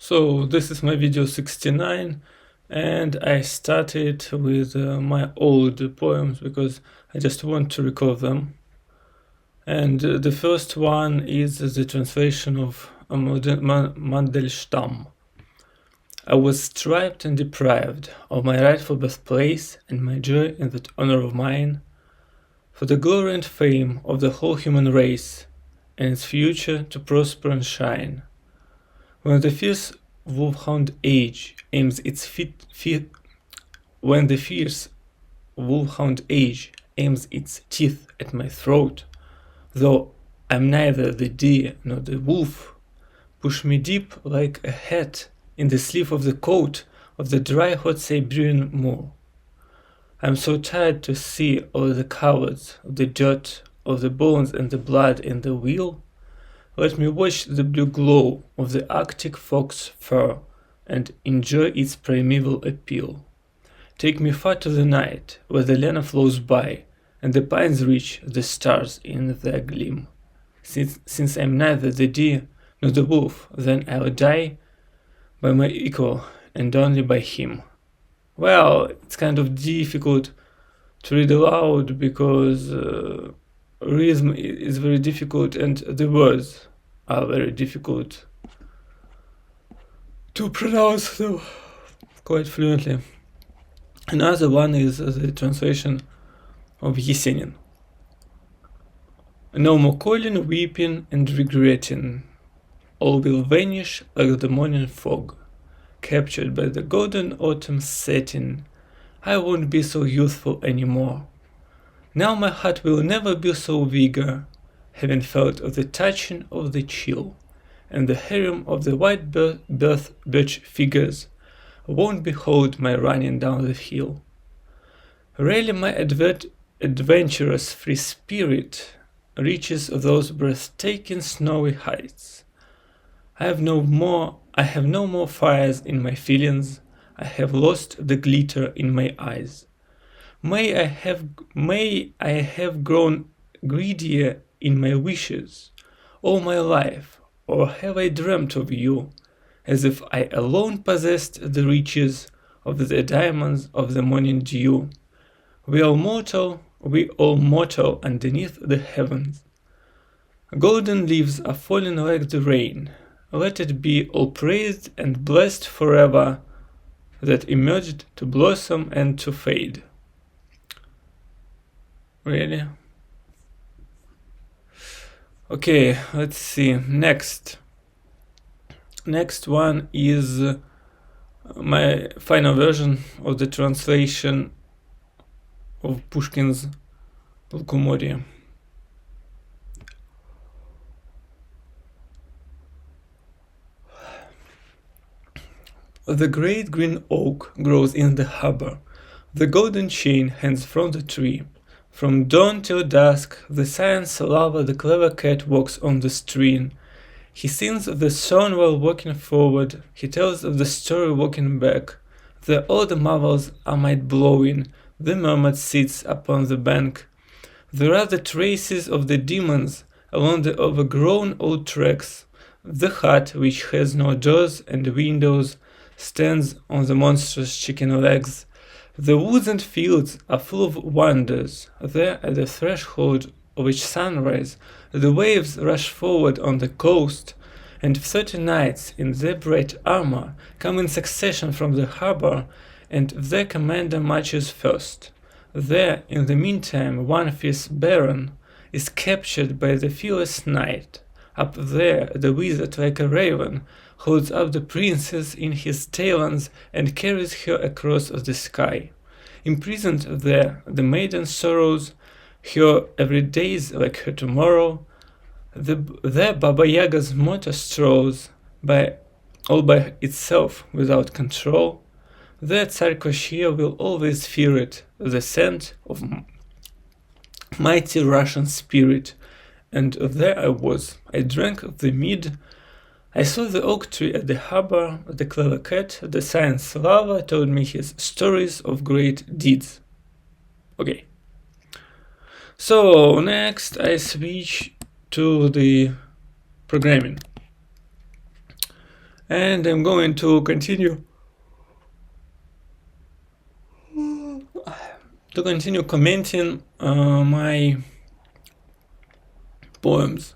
So this is my video 69, and I started with my old poems because I just want to record them. And the first one is the translation of Mandelstam. I was stripped and deprived of my rightful birthplace and my joy in that honor of mine, for the glory and fame of the whole human race, and its future to prosper and shine. When the fierce wolfhound age aims its teeth at my throat, though I'm neither the deer nor the wolf, push me deep like a hat in the sleeve of the coat of the dry hot Siberian moor. I'm so tired to see all the cowards of the dirt, of the bones and the blood in the wheel. Let me watch the blue glow of the Arctic fox fur and enjoy its primeval appeal. Take me far to the night, where the Lena flows by, and the pines reach the stars in their gleam. Since I'm neither the deer nor the wolf, then I'll die by my equal and only by him. Well, it's kind of difficult to read aloud because rhythm is very difficult and the words are very difficult to pronounce them quite fluently. Another one is the translation of Yesenin. No more calling, weeping and regretting, all will vanish like the morning fog, captured by the golden autumn setting. I won't be so youthful anymore. Now my heart will never be so eager, having felt of the touching of the chill, and the harem of the white birch figures won't behold my running down the hill. Really my adventurous free spirit reaches those breathtaking snowy heights. I have no more fires in my feelings, I have lost the glitter in my eyes. May I have grown greedier in my wishes all my life, or have I dreamt of you, as if I alone possessed the riches of the diamonds of the morning dew. We all mortal underneath the heavens. Golden leaves are falling like the rain. Let it be all praised and blessed forever, that emerged to blossom and to fade. Really? Okay, let's see. Next one is my final version of the translation of Pushkin's Lukomorье. The great green oak grows in the harbor. The golden chain hangs from the tree. From dawn till dusk, the science lover, the clever cat, walks on the stream. He sings the song while walking forward. He tells the story walking back. All the marvels are mind-blowing. The mermaid sits upon the bank. There are the traces of the demons along the overgrown old tracks. The hut, which has no doors and windows, stands on the monstrous chicken legs. The woods and fields are full of wonders. There, at the threshold of each sunrise, the waves rush forward on the coast, and 30 knights in their bright armor come in succession from the harbor, and their commander marches first. There, in the meantime, one fierce baron is captured by the fearless knight. Up there, the wizard, like a raven, holds up the princess in his talons and carries her across the sky. Imprisoned there, the maiden sorrows, her every day's like her tomorrow. There Baba Yaga's motor strolls all by itself without control. There Tsar Koshia will always fear it, the scent of mighty Russian spirit. And there I was. I drank of the mead. I saw the oak tree at the harbor. The clever cat, the science lover, told me his stories of great deeds. Okay. So next I switch to the programming. And I'm going to continue commenting my poems.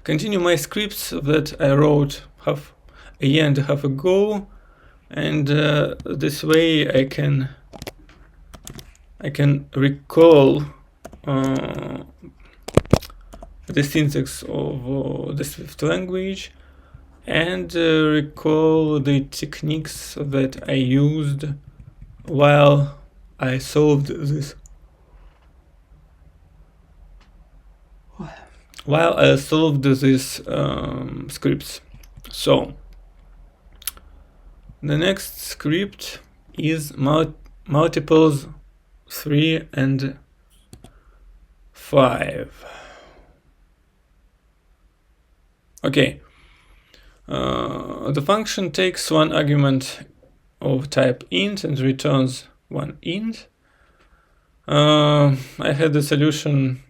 Continue my scripts that I wrote half a year and a half ago, and this way I can recall the syntax of the Swift language and recall the techniques that I used while I solved this. While I solved these scripts. So the next script is multiples 3 and 5. Okay. The function takes one argument of type int and returns one int. I had the solution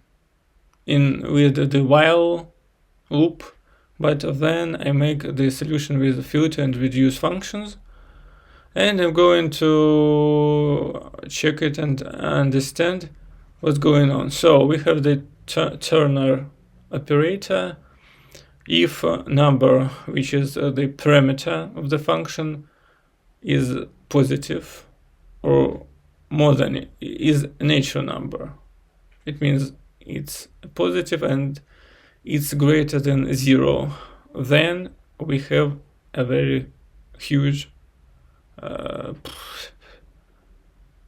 with the while loop, but then I make the solution with filter and reduce functions, and I'm going to check it and understand what's going on. So we have the Turner operator. If number, which is the parameter of the function, is positive or more than is a natural number, it means it's positive and it's greater than 0, then we have a very huge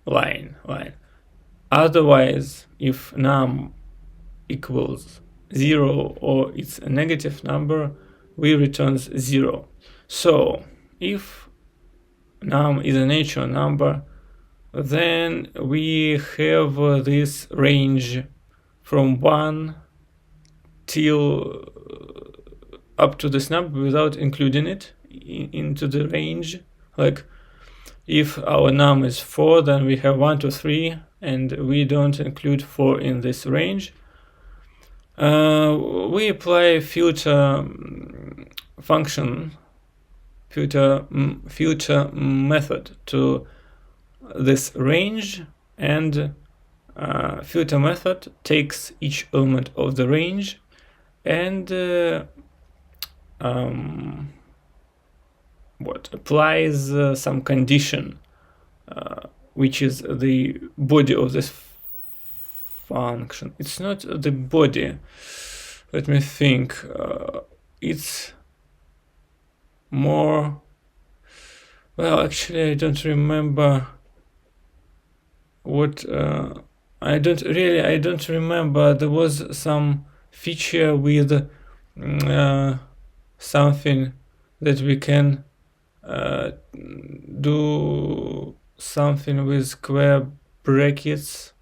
line. Otherwise, if num equals 0 or it's a negative number, we returns 0. So if num is a natural number, then we have this range from 1 till up to this number without including it into the range. Like if our num is 4, then we have 1 to 3, and we don't include 4 in this range. We apply filter method to this range, and filter method takes each element of the range and applies some condition, which is the body of this function. It's not the body. Let me think. It's more. Well, actually, I don't remember what. I don't remember. There was some feature with something that we can do something with square brackets,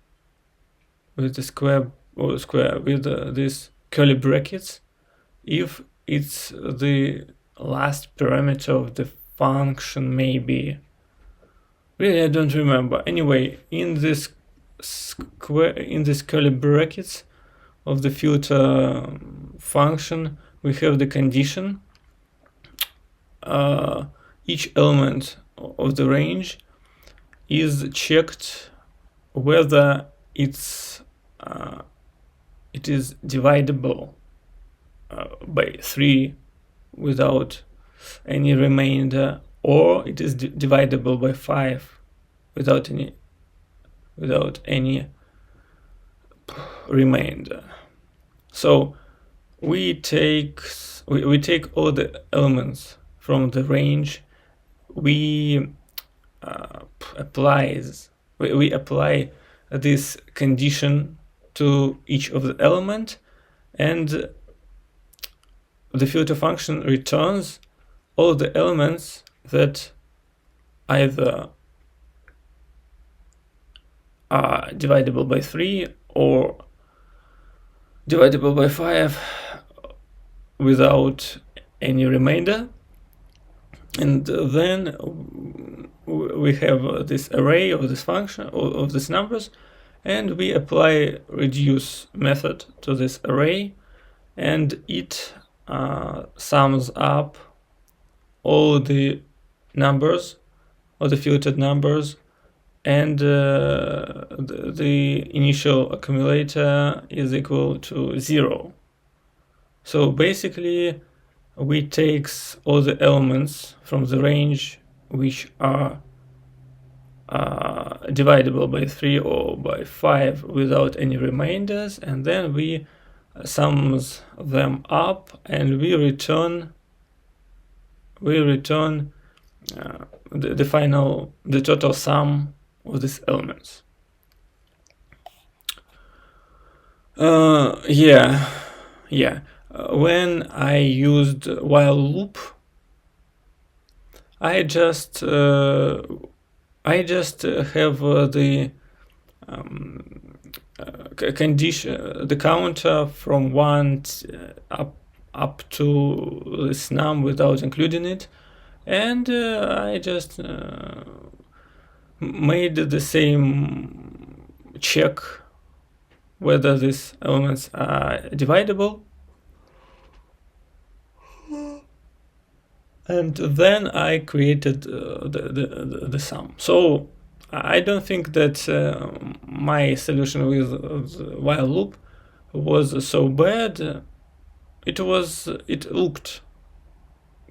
with the with these curly brackets, if it's the last parameter of the function, maybe. Really, I don't remember. Anyway, in this curly brackets of the filter function, we have the condition. Each element of the range is checked whether it is divisible by 3 without any remainder, or it is divisible by 5 without any remainder. So we take all the elements from the range, we apply this condition to each of the element, and the filter function returns all the elements that either are divisible by 3 or divisible by 5 without any remainder. And then we have this array of this function, of these numbers, and we apply reduce method to this array, and it sums up all the numbers, all the filtered numbers, and the initial accumulator is equal to 0. So basically we takes all the elements from the range which are divisible by 3 or by 5 without any remainders, and then we sums them up and we return the total sum of these elements. When I used while loop, I just have the condition, the counter from 1 up to this num without including it, and I just made the same check whether these elements are divisible, and then I created the sum. So I don't think that my solution with the while loop was so bad. It looked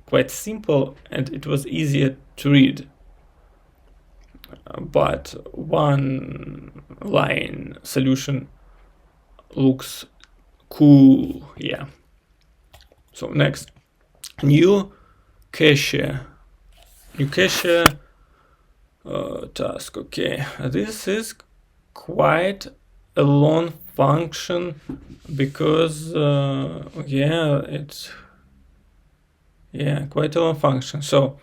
quite simple and it was easier to read, but one line solution looks cool. Yeah. So next, new cache task. Okay, this is quite a long function because it's quite a long function. So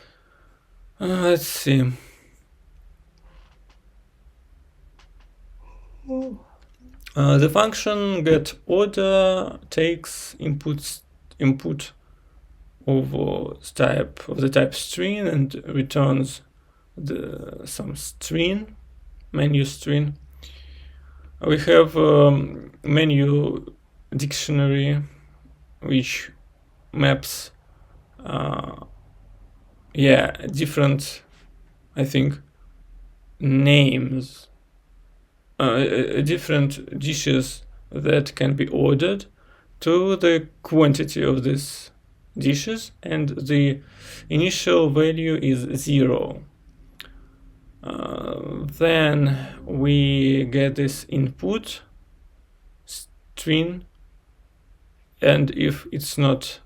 let's see. The function getOrder takes input of the type string and returns some string, menu string. We have menu dictionary which maps different, I think, names, different dishes that can be ordered to the quantity of these dishes, and the initial value is 0. Then we get this input string, and if it's not,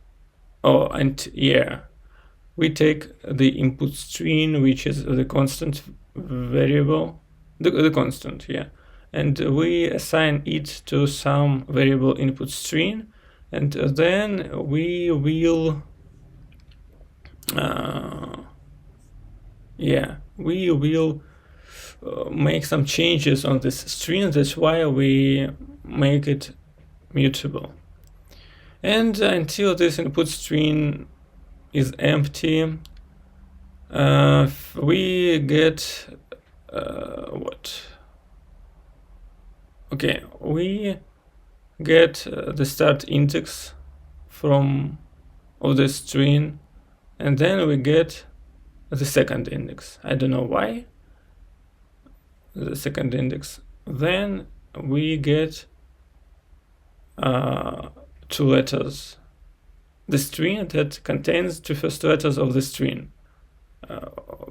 we take the input string, which is the constant variable, the constant, and we assign it to some variable input string, and then we will make some changes on this string. That's why we make it mutable. And until this input string is empty, we get what? Okay, we get the start index of the string, and then we get the second index. I don't know why. The second index. Then we get 2 letters. The string that contains 2 first letters of the string.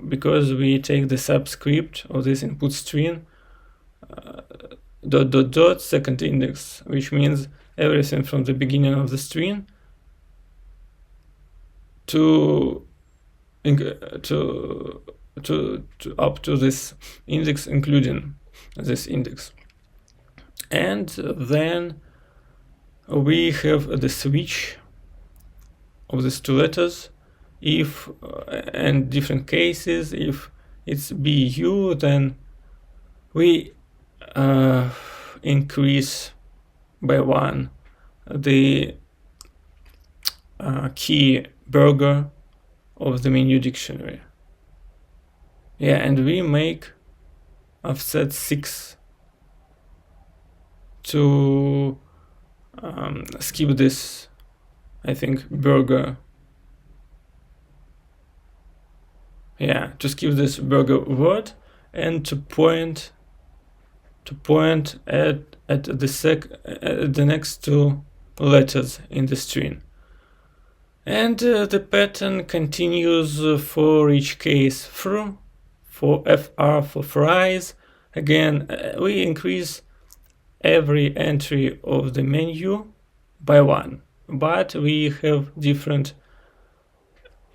Because we take the subscript of this input string, ... second index, which means everything from the beginning of the string to up to this index, including this index. And then we have the switch of these 2 letters. If in different cases, if it's BU, then we increase by 1 the key burger of the menu dictionary. And we make offset 6 to skip this, I think, burger to skip this burger word and to point at the next two letters in the string. And the pattern continues for each case through. For FR for fries, again, we increase every entry of the menu by 1, but we have different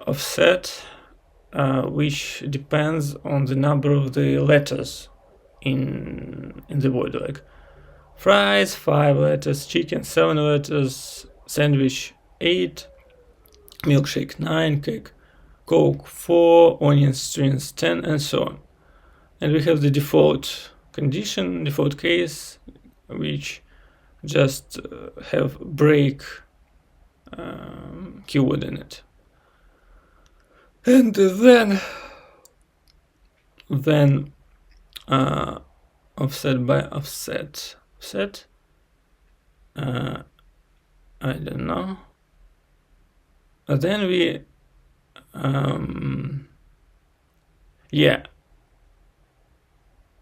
offset, which depends on the number of the letters in the word, like fries 5 letters, chicken 7 letters, sandwich 8, milkshake 9, cake Coke 4, onion strings 10, and so on. And we have the default condition, default case, which just have break keyword in it. And then offset by offset, I don't know. Then we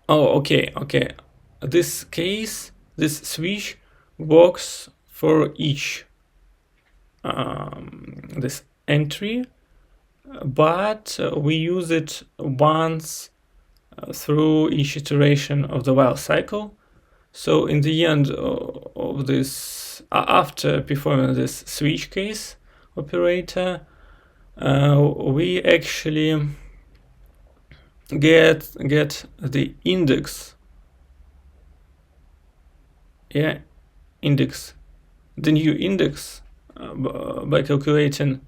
okay. This case, this switch works for each this entry, but we use it once through each iteration of the while cycle. So in the end of this, after performing this switch case operator, we actually get the index, the new index by calculating,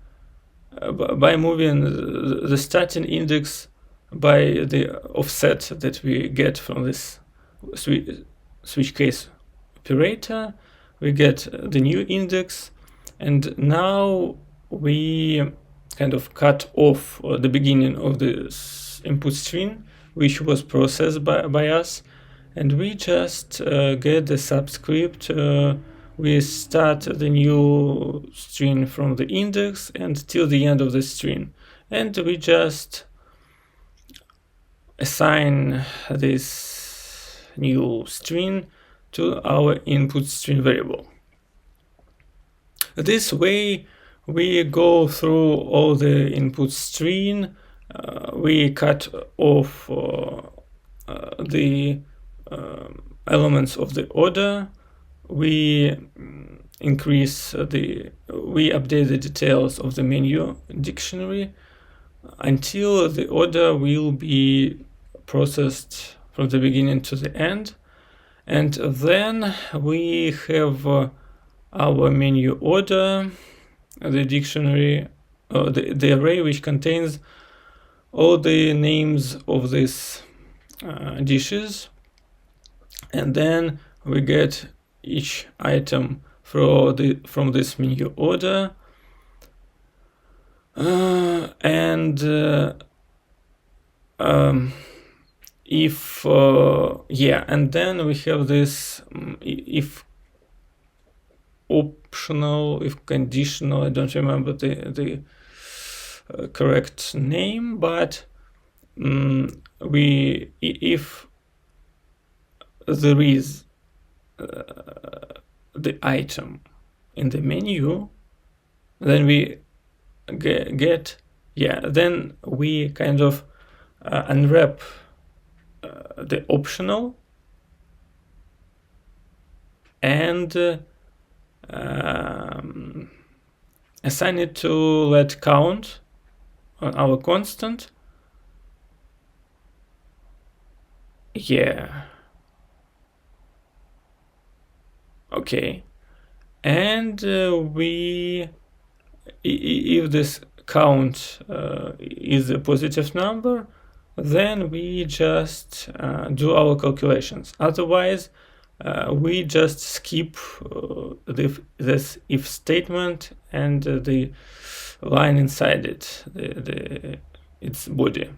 by moving the starting index by the offset that we get from this switch case operator. We get the new index, and now we kind of cut off the beginning of this input string, which was processed by us, and we just get the subscript. We start the new string from the index and till the end of the string, and we just assign this new string to our input string variable. This way we go through all the input string, we cut off the elements of the order, we update the details of the menu dictionary until the order will be processed from the beginning to the end. And then we have our menu order, the dictionary, the array which contains all the names of these dishes, and then we get each item from this menu order, and and then we have this if optional, if conditional, I don't remember the correct name, but if there is the item in the menu, then we then we kind of unwrap the optional and assign it to let count on our constant. Okay, and if this count is a positive number, then we just do our calculations. Otherwise, we just skip this if statement and the line inside it, its body.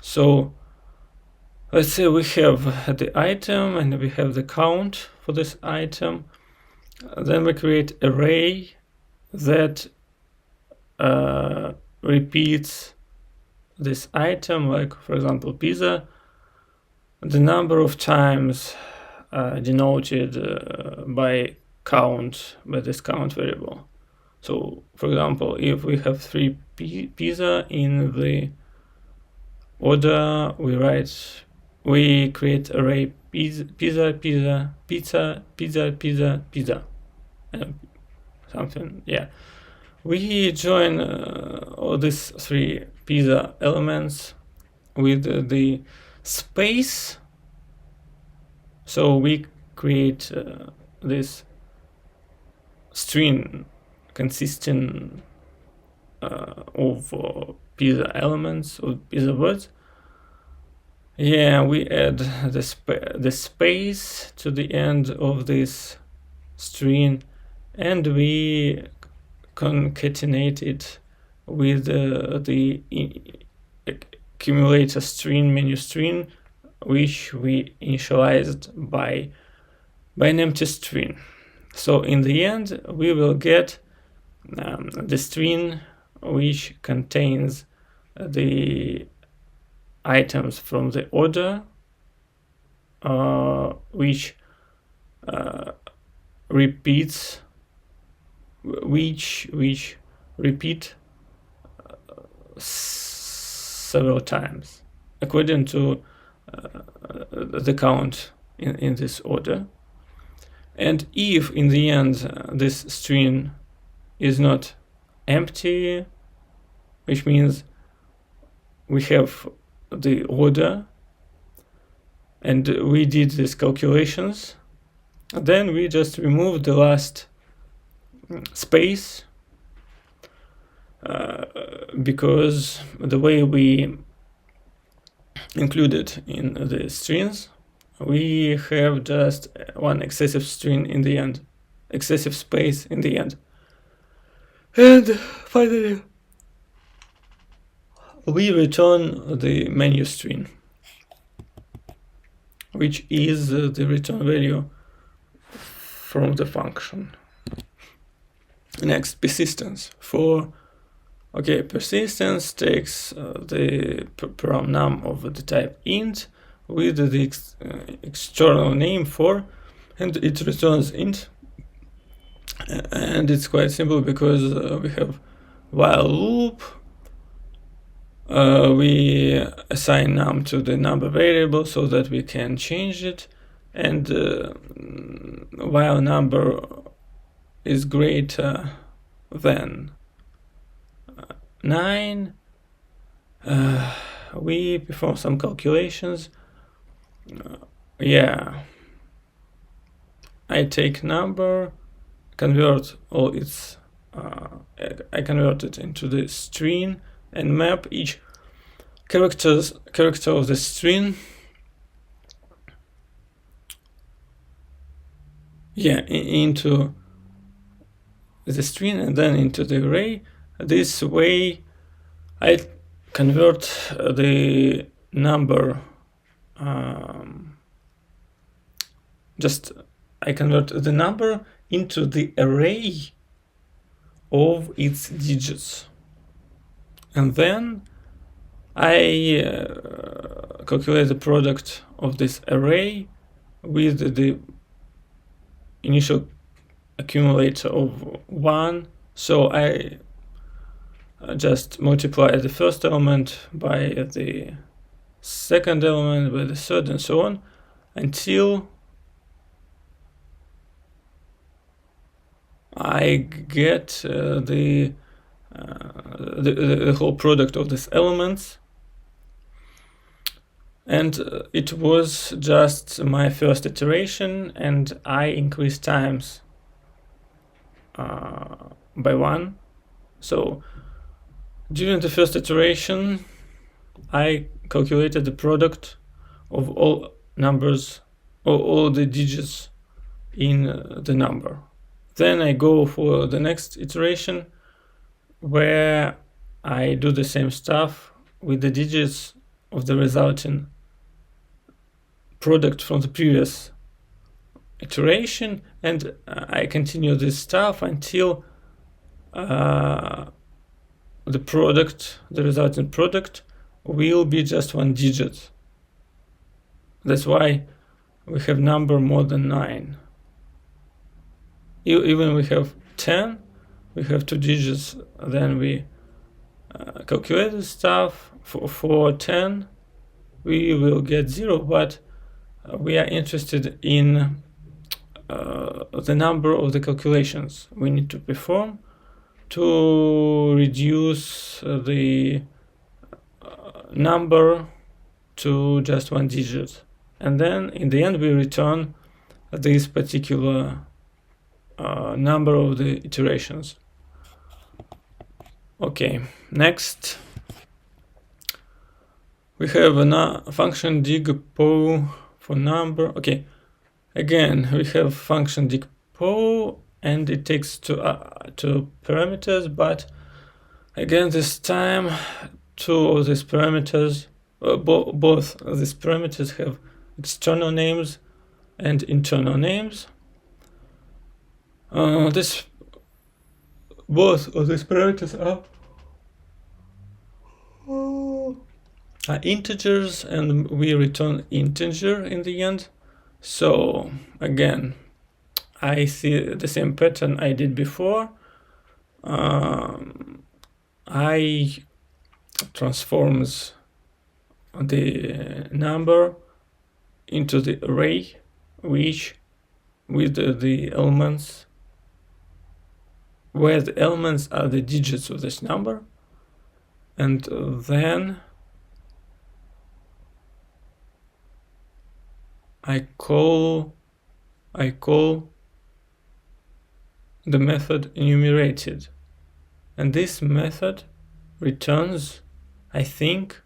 So let's say we have the item and we have the count for this item. Then we create an array that repeats this item, like for example pizza, the number of times denoted by this count variable. So for example, if we have 3 pizza in the order, we create array pizza, something, yeah. We join all these 3 pizza elements with the space, so we create this string consisting of pizza elements, or pizza words. Yeah, we add the space to the end of this string, and we concatenate it with the accumulator string, menu string, which we initialized by an empty string. So in the end, we will get the string which contains the items from the order, which repeats, which repeat several times according to the count in this order. And if in the end this string is not empty, which means we have the order and we did these calculations, then we just remove the last space, because the way we included in the strings, we have just one excessive string in the end, excessive space in the end. And finally, we return the menu string, which is the return value from the function. Next, persistence. Persistence takes the param num of the type int with the external name for, and it returns int. And it's quite simple because we have while loop. We assign num to the number variable so that we can change it, and while number is greater than 9, we perform some calculations. I take number, convert all its I convert it into the string and map each character of the string into the string and then into the array. This way I convert the number, I convert the number into the array of its digits, and then I calculate the product of this array with the initial accumulator of 1. So I just multiply the first element by the second element, by the third, and so on, until I get the whole product of these elements. And it was just my first iteration, and I increased times by 1. So during the first iteration, I calculated the product of all numbers, or all the digits in the number. Then I go for the next iteration, where I do the same stuff with the digits of the resulting product from the previous iteration, and I continue this stuff until the resulting product will be just one digit. That's why we have number more than 9. Even we have 10, we have 2 digits, then we calculate the stuff. For 10 we will get 0, but we are interested in the number of the calculations we need to perform to reduce the number to just one digit, and then in the end we return this particular number of the iterations. Okay, next we have a function digPow for number. Okay, again we have function digPow, and it takes two parameters, but again this time two of these parameters, both of these parameters have external names and internal names. Both of these parameters are integers, and we return integer in the end. So again, I see the same pattern I did before. I transforms the number into the array, which with the elements, where the elements are the digits of this number, and then I call the method enumerated, and this method returns, I think,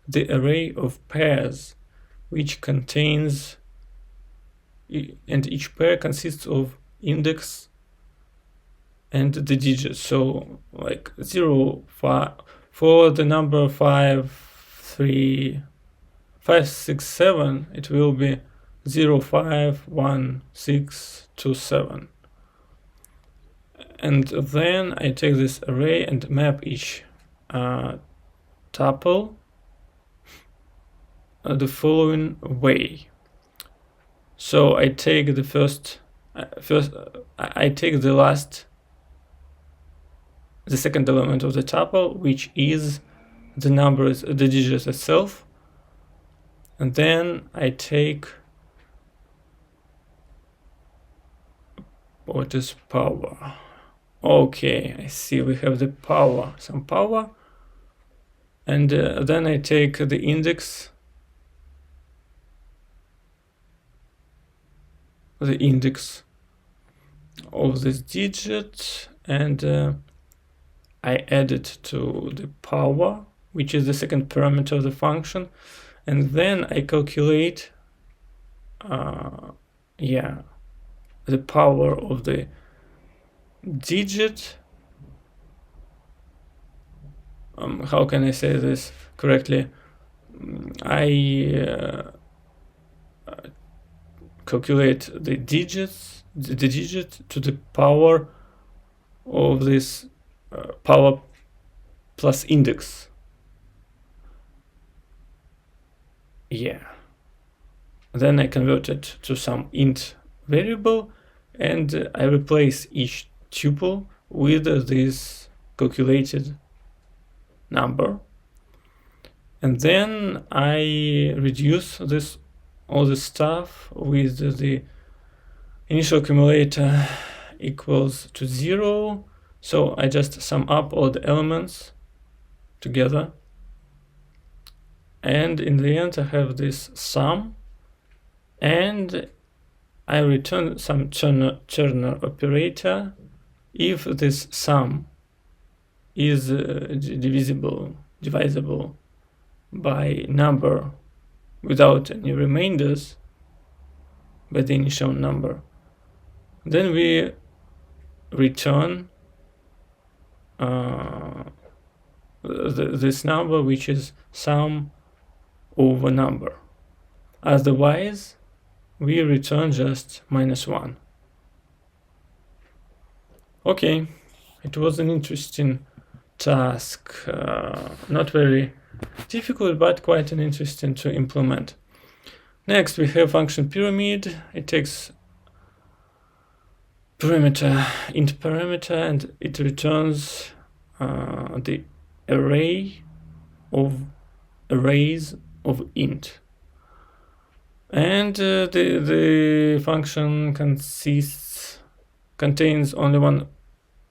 the array of pairs, which contains, and each pair consists of index and the digits. So like 0, 5, for the number 5, 3, 5, 6, 7, it will be 0, 5, 1, 6, 2, 7. And then I take this array and map each tuple the following way. So I take the I take the second element of the tuple, which is the numbers, the digits itself, and then I take what is power. Okay, I see we have the power, some power, and then I take the index, of this digit, and I add it to the power, which is the second parameter of the function, and then I calculate the power of the digit. How can I say this correctly? I calculate the digit to the power of this power plus index. Yeah. Then I convert it to some int variable, and I replace each tuple with this calculated number, and then I reduce all this stuff with the initial accumulator equals to 0. So I just sum up all the elements together, and in the end I have this sum, and I return some Turner operator if this sum is divisible by number without any remainders by the initial number. Then we return this number, which is sum over number. Otherwise, we return just -1. Okay, it was an interesting task, not very difficult but quite an interesting to implement. Next we have function pyramid. It takes parameter, int parameter, and it returns the array of arrays of int. And the function contains only one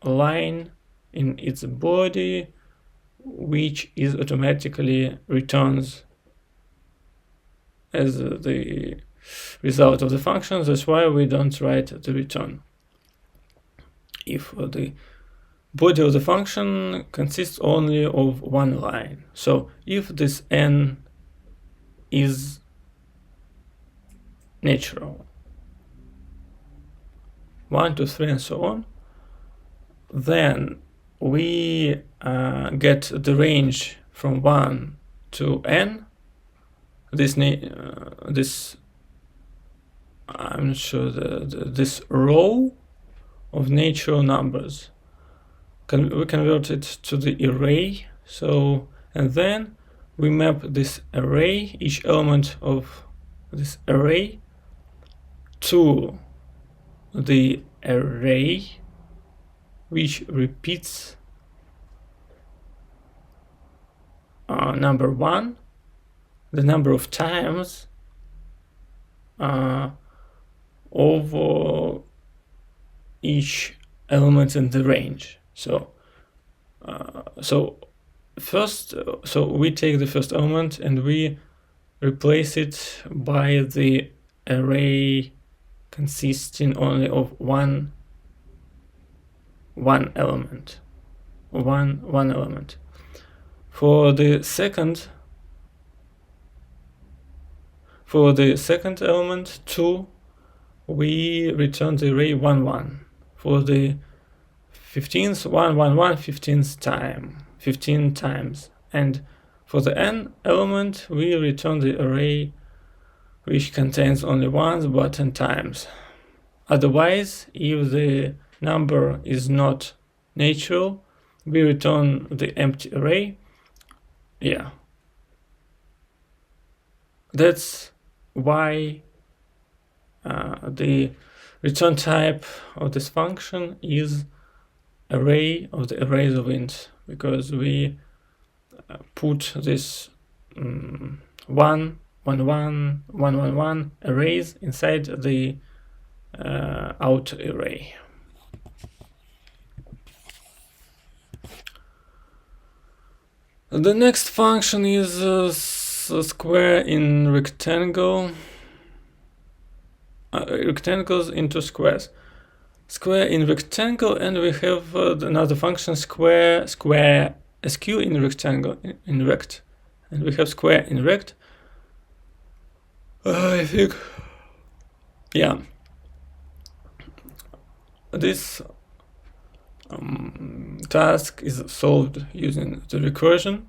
line in its body, which is automatically returns as the result of the function. That's why we don't write the return. If the body of the function consists only of one line. So if this n is natural, 1, 2, 3, and so on, then we get the range from 1 to n. This I'm not sure, this row of natural numbers. We convert it to the array. So, and then we map this array, each element of this array, to the array which repeats number 1 the number of times of each element in the range. So we take the first element and we replace it by the array consisting only of one element. One element. For the second element 2, we return the array 1 1. For the 15th 1 1 1 15th time, 15 times. And for the n element we return the array which contains only ones but 10 times. Otherwise, if the number is not natural, we return the empty array. Yeah. That's why the return type of this function is array of the arrays of int, because we put this 1 1 1 1 1 arrays inside the outer array. The next function is square in rectangle. Rectangles into squares. Square in rectangle, and we have another function square sq in rectangle in rect, and we have square in rect. I think, yeah, this task is solved using the recursion,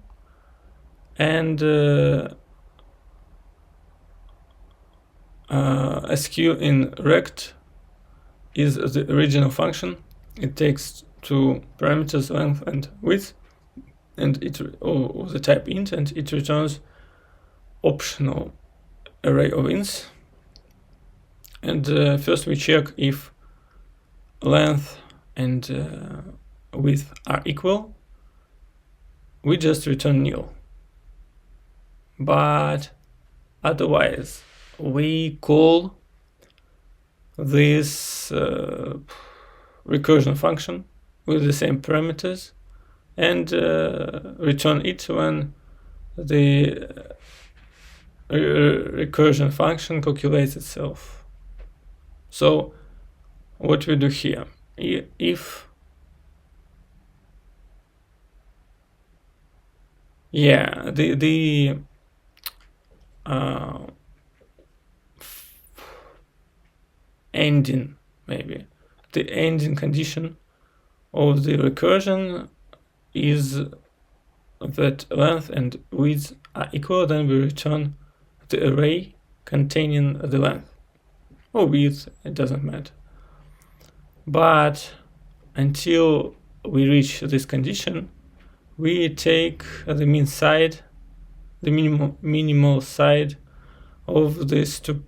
and sq in rect is the original function. It takes two parameters, length and width, and it of the type int, and it returns optional array of ints. And first we check if length and width are equal. We just return nil. But otherwise, we call this recursion function with the same parameters and return it when the recursion function calculates itself. So what we do here, if the ending, maybe the ending condition of the recursion is that length and width are equal, then we return the array containing the length or width, it doesn't matter. But until we reach this condition, we take the mean side the minimal side of these two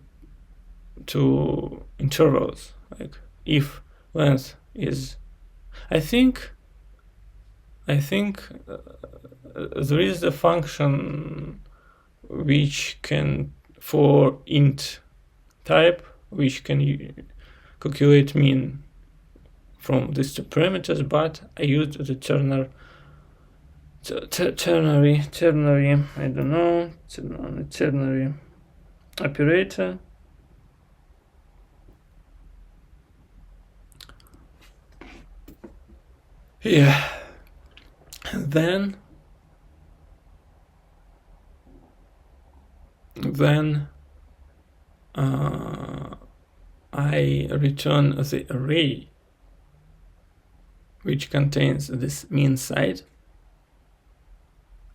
intervals. Like if length is, I think there is a function which can, for int type, which can calculate mean from these two parameters, but I used the ternary, I don't know, ternary operator. Yeah. Then I return the array which contains this mean side,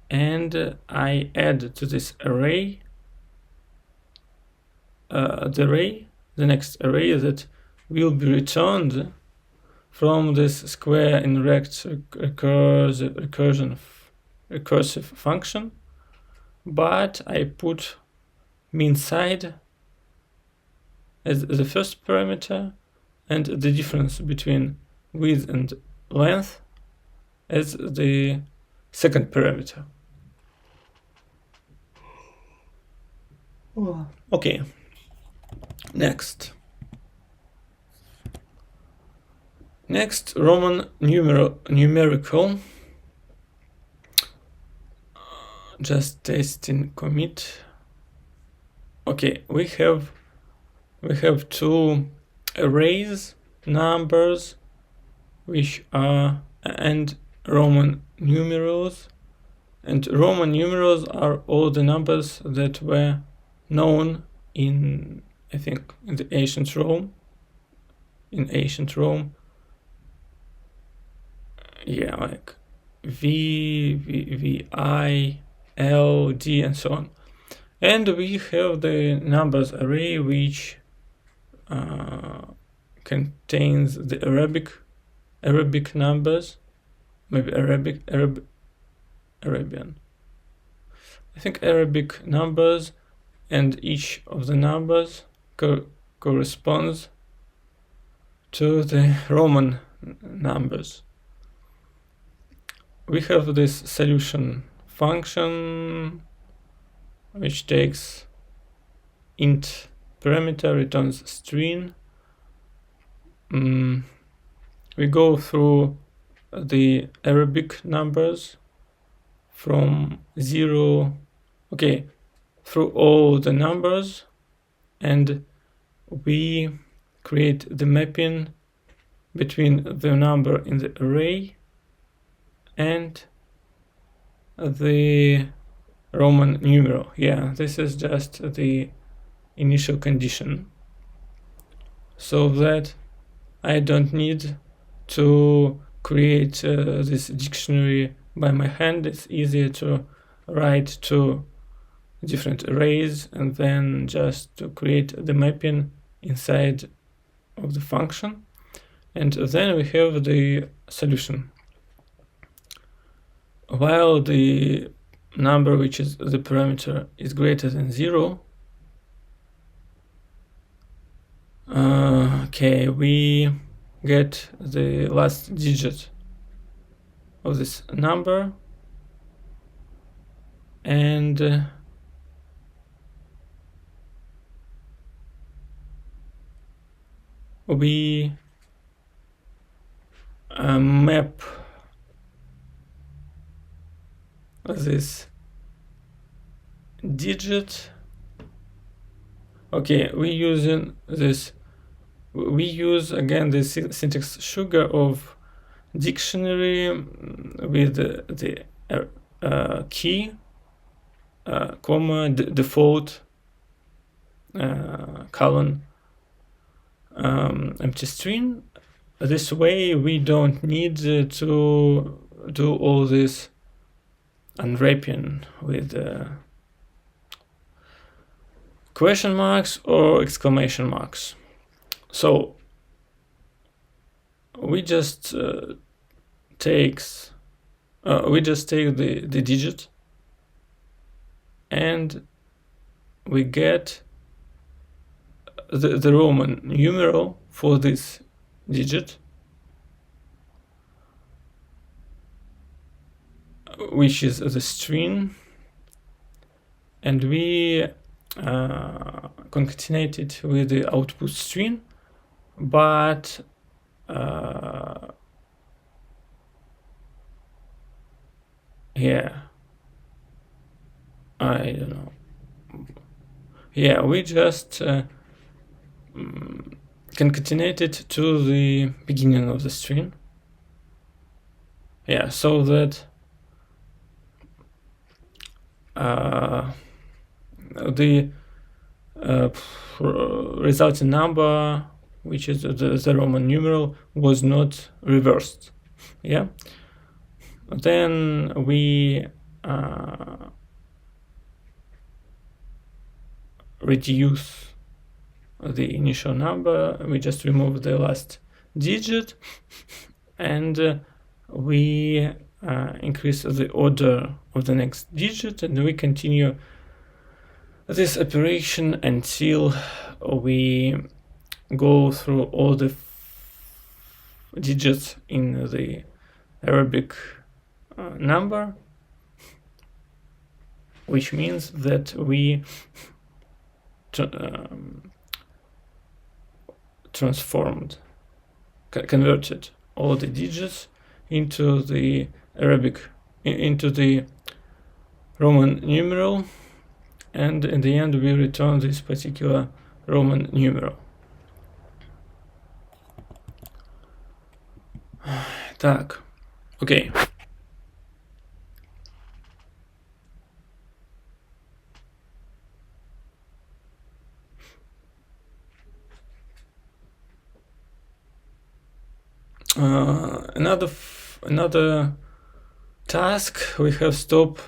and I add to this array the next array that will be returned from this square in rect recursive function, but I put mean side as the first parameter and the difference between width and length as the second parameter. Okay, next Roman numerical. Just testing commit. Okay, we have two arrays, numbers, which are, and Roman numerals. And Roman numerals are all the numbers that were known in, I think, in the ancient Rome. Yeah, like V, I, L, D, and so on. And we have the numbers array, which contains the Arabic numbers, maybe Arabian. I think Arabic numbers, and each of the numbers corresponds to the Roman numbers. We have this solution function which takes int parameter, returns string. We go through the Arabic numbers from 0, through all the numbers, and we create the mapping between the number in the array and the Roman numeral. Yeah, this is just the initial condition, so that I don't need to create this dictionary by my hand. It's easier to write two different arrays and then just to create the mapping inside of the function. And then we have the solution. While the number, which is the parameter, is greater than 0, we get the last digit of this number, and we map this digit. We use again the syntax sugar of dictionary with the key, comma, default, colon, empty string. This way we don't need to do all this unwrapping with question marks or exclamation marks. So we just take the digit and we get the Roman numeral for this digit, which is the string, and we concatenate it with the output string, but yeah, I don't know. Yeah, we just concatenate it to the beginning of the string. Yeah, so that the resulting number, which is the Roman numeral, was not reversed. Yeah. Then we reduce the initial number. We just remove the last digit, and we increase the order of the next digit, and we continue this operation until we go through all the digits in the Arabic number, which means that we converted all the digits into the into the Roman numeral, and in the end we return this particular Roman numeral. Так, okay. Another task, we have stop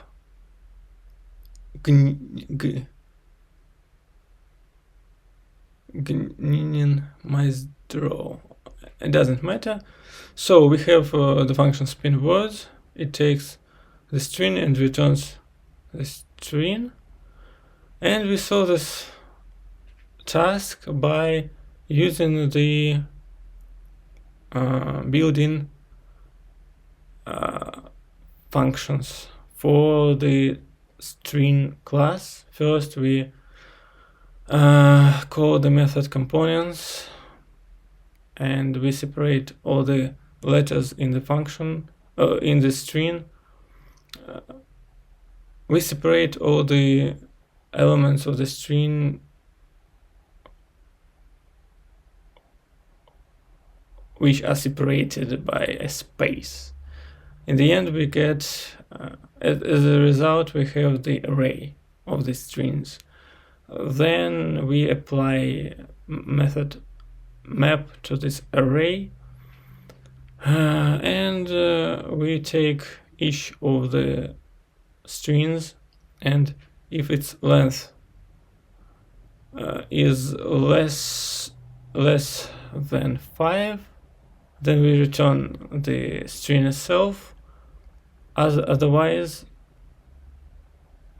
Maestro. It doesn't matter. So we have the function spin words. It takes the string and returns the string, and we solve this task by using the built-in functions for the string class. First we call the method components, and we separate all the letters in the function, in the string. We separate all the elements of the string which are separated by a space. In the end we get, as a result, we have the array of the strings. Then we apply method map to this array, and we take each of the strings, and if its length is less than 5, then we return the string itself. Otherwise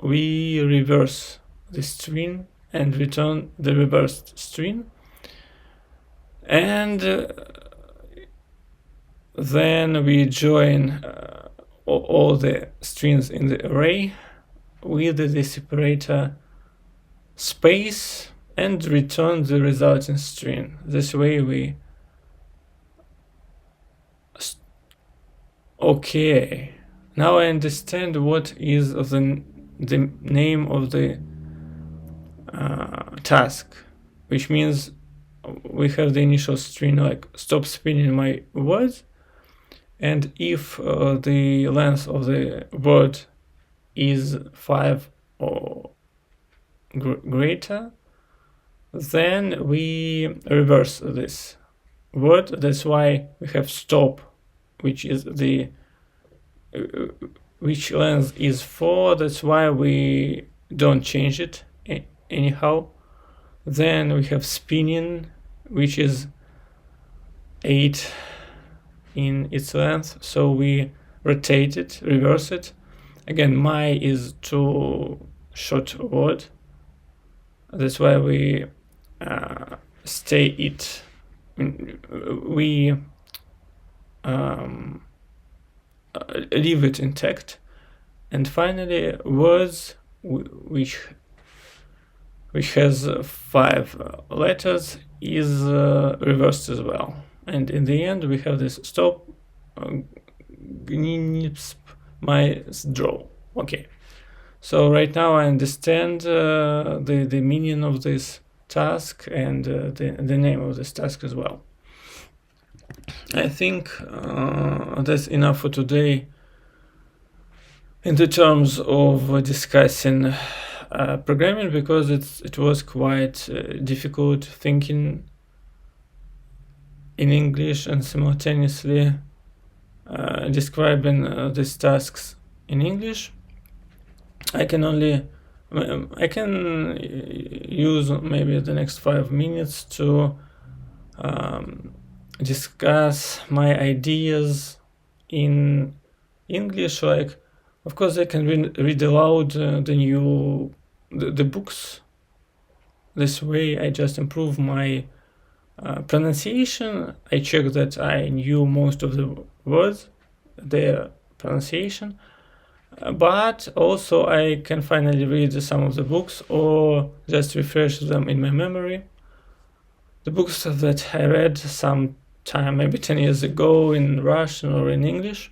we reverse the string and return the reversed string, and then we join all the strings in the array with the separator space and return the resulting string. This way we okay, now I understand what is the name of the task, which means we have the initial string like stop spinning my words, and if the length of the word is 5 or greater, then we reverse this word. That's why we have stop, which is the which length is 4. That's why we don't change it anyhow. Then we have spinning, which is 8 in its length, so we rotate it, reverse it. Again, my is to short word. That's why we stay it. We leave it intact. And finally, words which has 5 letters is reversed as well. And in the end, we have this stop, gnisp, my draw. Okay. So right now I understand the meaning of this task and the name of this task as well. I think that's enough for today in the terms of discussing programming, because it was quite difficult thinking in English and simultaneously describing these tasks in English. I can use maybe the next 5 minutes to discuss my ideas in English. Like, of course, I can read aloud the books. This way, I just improve my pronunciation. I check that I knew most of the words, their pronunciation. But also I can finally read some of the books or just refresh them in my memory. The books that I read some time, maybe 10 years ago, in Russian or in English.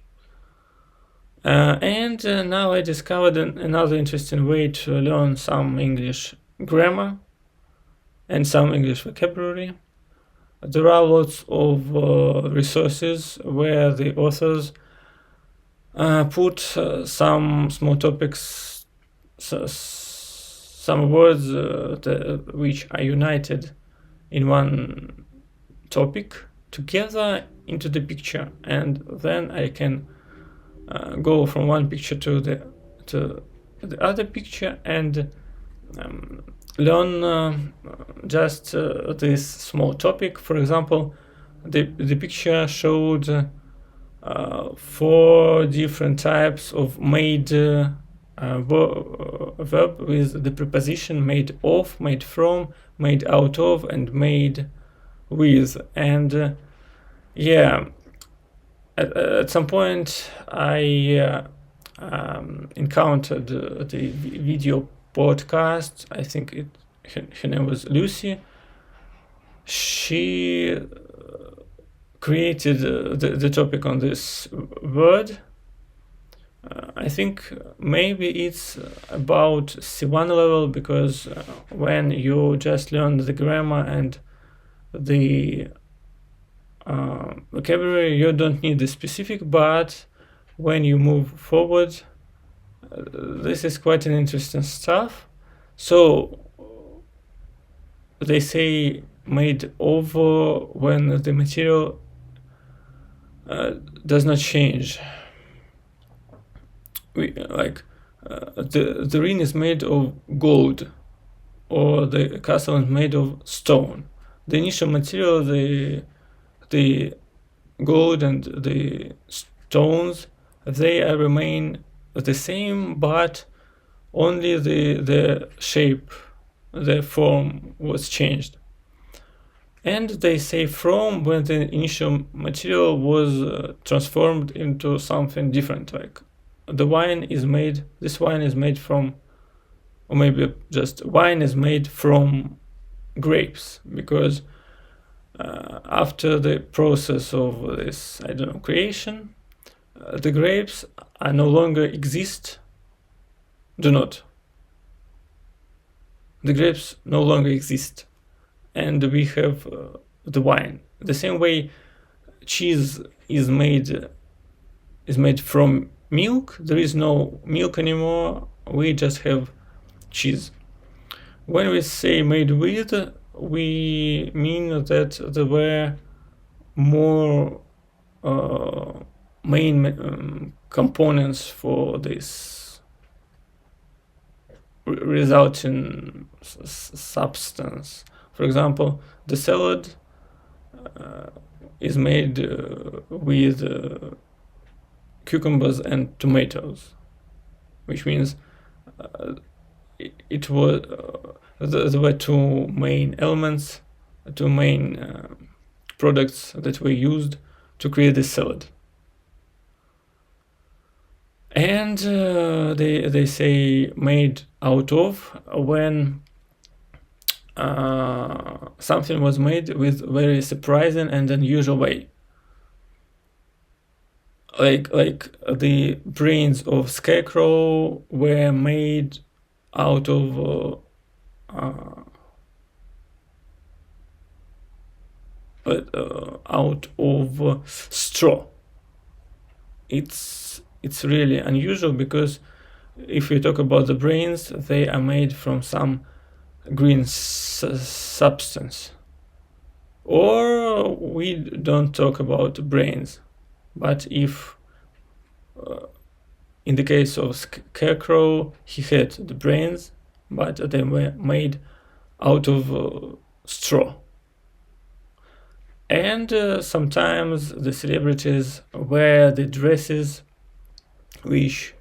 And now I discovered another interesting way to learn some English grammar and some English vocabulary. There are lots of resources where the authors put some small topics, some words which are united in one topic together into the picture, and then I can go from one picture to the other picture and learn just this small topic. For example, the picture showed 4 different types of made verb with the preposition made of, made from, made out of, and made with. And yeah, at some point I encountered the video podcast. I think her name was Lucy. She created the topic on this word. I think maybe it's about C1 level, because when you just learn the grammar and the vocabulary, you don't need the specific, but when you move forward, this is quite an interesting stuff. So they say made over when the material does not change. The ring is made of gold, or the castle is made of stone. The initial material, the gold and the stones, they remain the same, but only the shape, the form was changed. And they say from when the initial material was transformed into something different, like this wine is made from, or maybe just wine is made from grapes, because after the process of this, creation, the grapes are no longer exist. The grapes no longer exist, and we have the wine. The same way cheese is made from milk. There is no milk anymore, we just have cheese. When we say made with, we mean that there were more main components for this resulting substance. For example, the salad is made with cucumbers and tomatoes, which means it was there were two main elements, two main products that were used to create this salad. And they say made out of when something was made with very surprising and unusual way. Like the brains of Scarecrow were made out of straw. It's really unusual because if we talk about the brains, they are made from some green substance. Or we don't talk about brains, but if in the case of Scarecrow, he had the brains, but they were made out of straw. And sometimes the celebrities wear the dresses which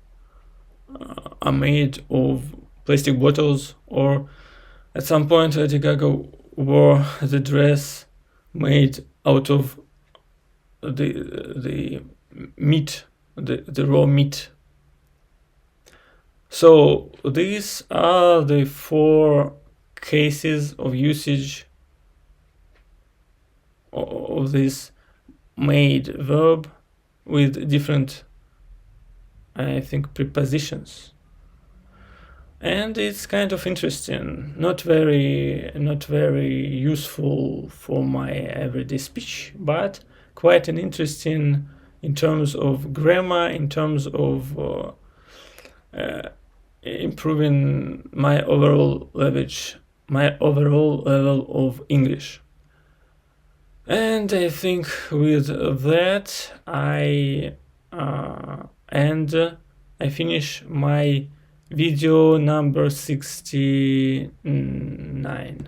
are made of plastic bottles, or at some point Lady Gaga wore the dress made out of the meat, the raw meat. So these are the 4 cases of usage of this made verb with different, I think, prepositions. And it's kind of interesting, not very useful for my everyday speech, but quite an interesting in terms of grammar, in terms of improving my overall level of English. And I think with that I finish my video number 69.